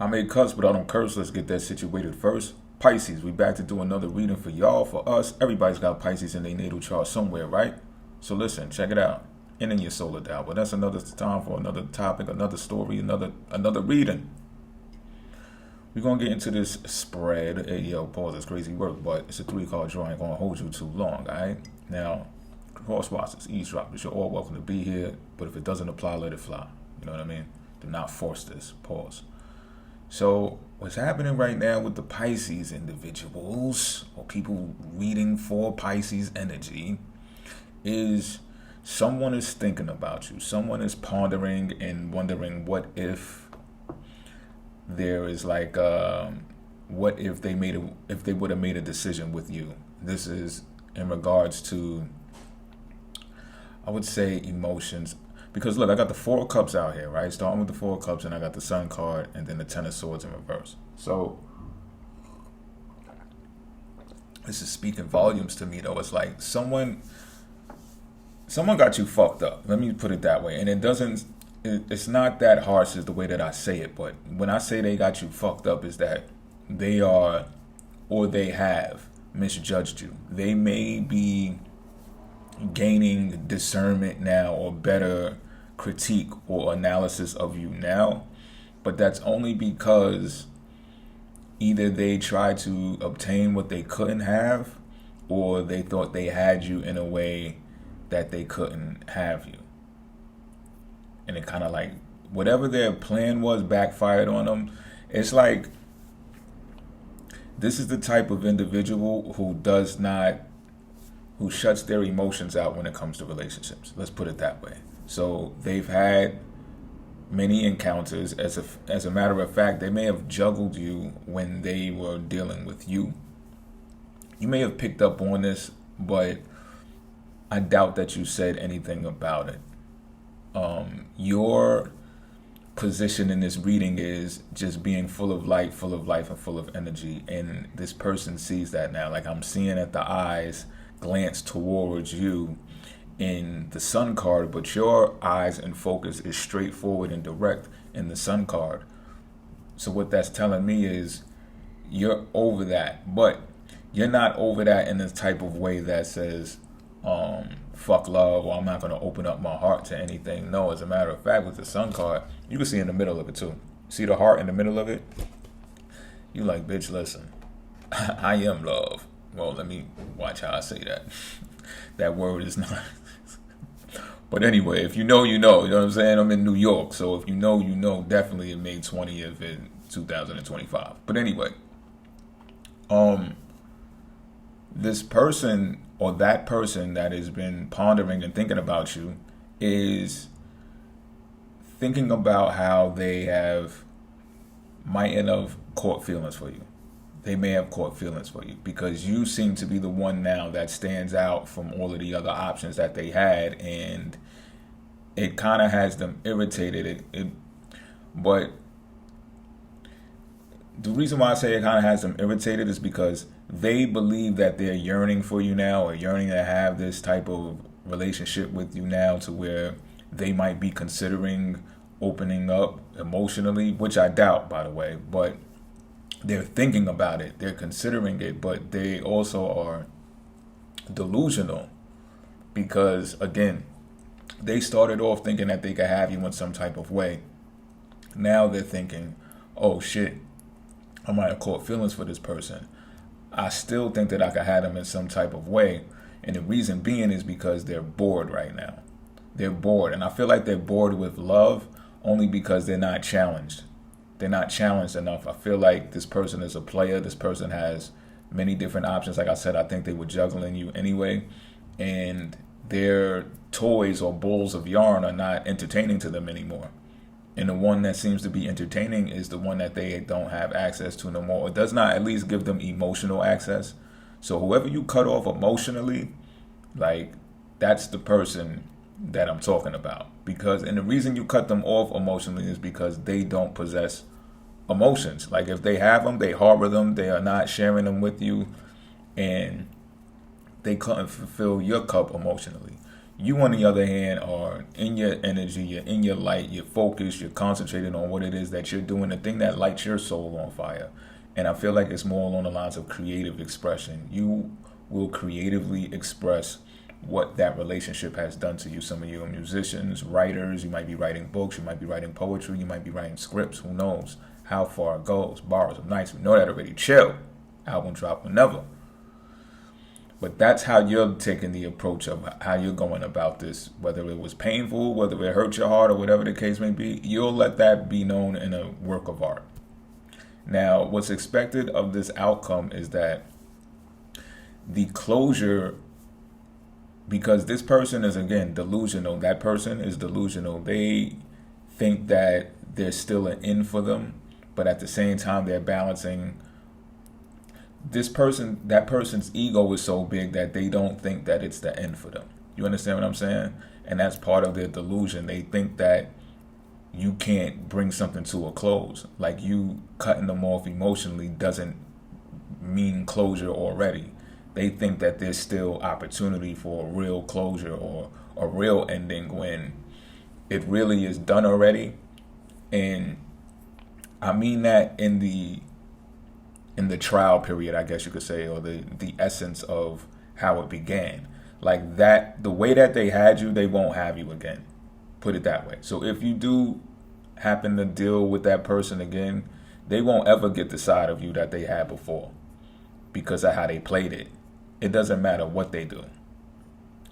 I made cuts, but I don't curse. Let's get that situated first. Pisces, we back to do another reading for y'all, for us. Everybody's got Pisces in their natal chart somewhere, right? So listen, check it out. And in your solar dial. But that's another time for another topic, another story, another reading. We're going to get into this spread. Hey, yo, pause, it's crazy work, but it's a 3-card draw. I ain't going to hold you too long, all right? Now, cross watchers, eavesdroppers, you're all welcome to be here, but if it doesn't apply, let it fly. You know what I mean? Do not force this. Pause. So what's happening right now with the Pisces individuals or people reading for Pisces energy is someone is thinking about you. Someone is pondering and wondering what if there is like what if they would have made a decision with you. This is in regards to, I would say, emotions. Because look, I got the 4 of Cups out here, right? Starting with the 4 of Cups, and I got the Sun card, and then the 10 of Swords in reverse. So this is speaking volumes to me, though. It's like someone got you fucked up. Let me put it that way. And it's not that harsh as the way that I say it, but when I say they got you fucked up, is that they have misjudged you. They may be gaining discernment now or better critique or analysis of you now, but that's only because either they tried to obtain what they couldn't have, or they thought they had you in a way that they couldn't have you, and it kind of like whatever their plan was backfired on them. It's like this is the type of individual who shuts their emotions out when it comes to relationships. Let's put it that way. So they've had many encounters. As a matter of fact, they may have juggled you when they were dealing with you. You may have picked up on this, but I doubt that you said anything about it. Your position in this reading is just being full of light, and full of energy. And this person sees that now. Like I'm seeing at the eyes glance towards you in the Sun card, but your eyes and focus is straightforward and direct in the Sun card. So what that's telling me is you're over that, but you're not over that in the type of way that says fuck love, or I'm not going to open up my heart to anything. No, as a matter of fact, with the Sun card, you can see in the middle of it too. See the heart in the middle of it? You like, bitch, listen, I am love. Well, let me watch how I say that. That word is not. But anyway, if you know, you know. You know what I'm saying? I'm in New York, so if you know, you know. Definitely in May 20th in 2025. But anyway, this person or that person that has been pondering and thinking about you is thinking about how they might have caught feelings for you. They may have caught feelings for you because you seem to be the one now that stands out from all of the other options that they had, and it kind of has them irritated. But the reason why I say it kind of has them irritated is because they believe that they're yearning for you now, or yearning to have this type of relationship with you now, to where they might be considering opening up emotionally, which I doubt, by the way, but they're thinking about it, they're considering it, but they also are delusional because, again, they started off thinking that they could have you in some type of way. Now they're thinking, oh shit, I might have caught feelings for this person. I still think that I could have them in some type of way. And the reason being is because they're bored right now. They're bored. And I feel like they're bored with love only because they're not challenged. They're not challenged enough. I feel like this person is a player. This person has many different options. Like I said, I think they were juggling you anyway. And their toys or balls of yarn are not entertaining to them anymore. And the one that seems to be entertaining is the one that they don't have access to no more. It does not at least give them emotional access. So whoever you cut off emotionally, like, that's the person that I'm talking about. And the reason you cut them off emotionally is because they don't possess emotions. Like, if they have them, they harbor them. They are not sharing them with you. And they couldn't fulfill your cup emotionally. You, on the other hand, are in your energy, you're in your light, you're focused, you're concentrated on what it is that you're doing, the thing that lights your soul on fire. And I feel like it's more along the lines of creative expression. You will creatively express what that relationship has done to you. Some of you are musicians, writers, you might be writing books, you might be writing poetry, you might be writing scripts, who knows how far it goes. Bars are nice, we know that already. Chill. Album drop whenever. But that's how you're taking the approach of how you're going about this. Whether it was painful, whether it hurt your heart, or whatever the case may be, you'll let that be known in a work of art. Now, what's expected of this outcome is that the closure, because this person is, again, delusional. That person is delusional. They think that there's still an end for them, but at the same time, they're balancing that person's ego is so big that they don't think that it's the end for them. You understand what I'm saying? And that's part of their delusion. They think that you can't bring something to a close. Like, you cutting them off emotionally doesn't mean closure already. They think that there's still opportunity for a real closure or a real ending when it really is done already. And I mean that in the trial period, I guess you could say, or the essence of how it began. Like that, the way that they had you, they won't have you again. Put it that way. So if you do happen to deal with that person again, they won't ever get the side of you that they had before because of how they played it. It doesn't matter what they do.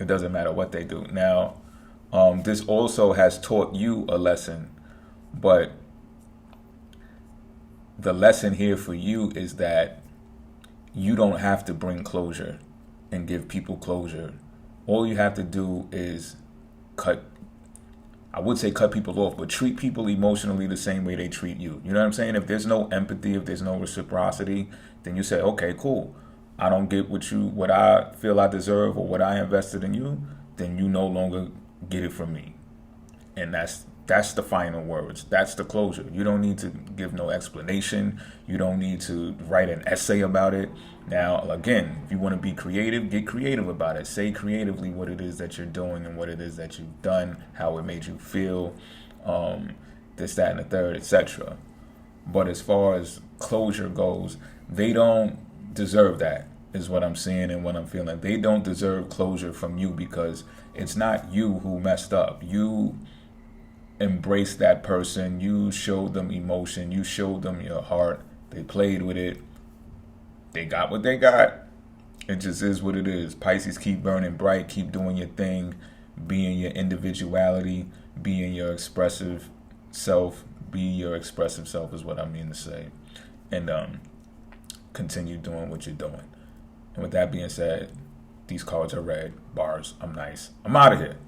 It doesn't matter what they do. Now, this also has taught you a lesson, but the lesson here for you is that you don't have to bring closure and give people closure. All you have to do is cut people off, but treat people emotionally the same way they treat you. You know what I'm saying? If there's no empathy, if there's no reciprocity, then you say, okay, cool. I don't get what I feel I deserve or what I invested in you, then you no longer get it from me. And that's the final words. That's the closure. You don't need to give no explanation. You don't need to write an essay about it. Now, again, if you want to be creative, get creative about it. Say creatively what it is that you're doing and what it is that you've done, how it made you feel, this, that, and the third, etc. But as far as closure goes, they don't deserve that, is what I'm seeing and what I'm feeling. They don't deserve closure from you because it's not you who messed up. You embrace that person, you showed them emotion, you showed them your heart, they played with it, they got what they got. It just is what it is. Pisces, keep burning bright, keep doing your thing, be in your individuality, be in your expressive self, be your expressive self is what I mean to say. And continue doing what you're doing. And with that being said, these cards are read. Bars, I'm nice. I'm out of here.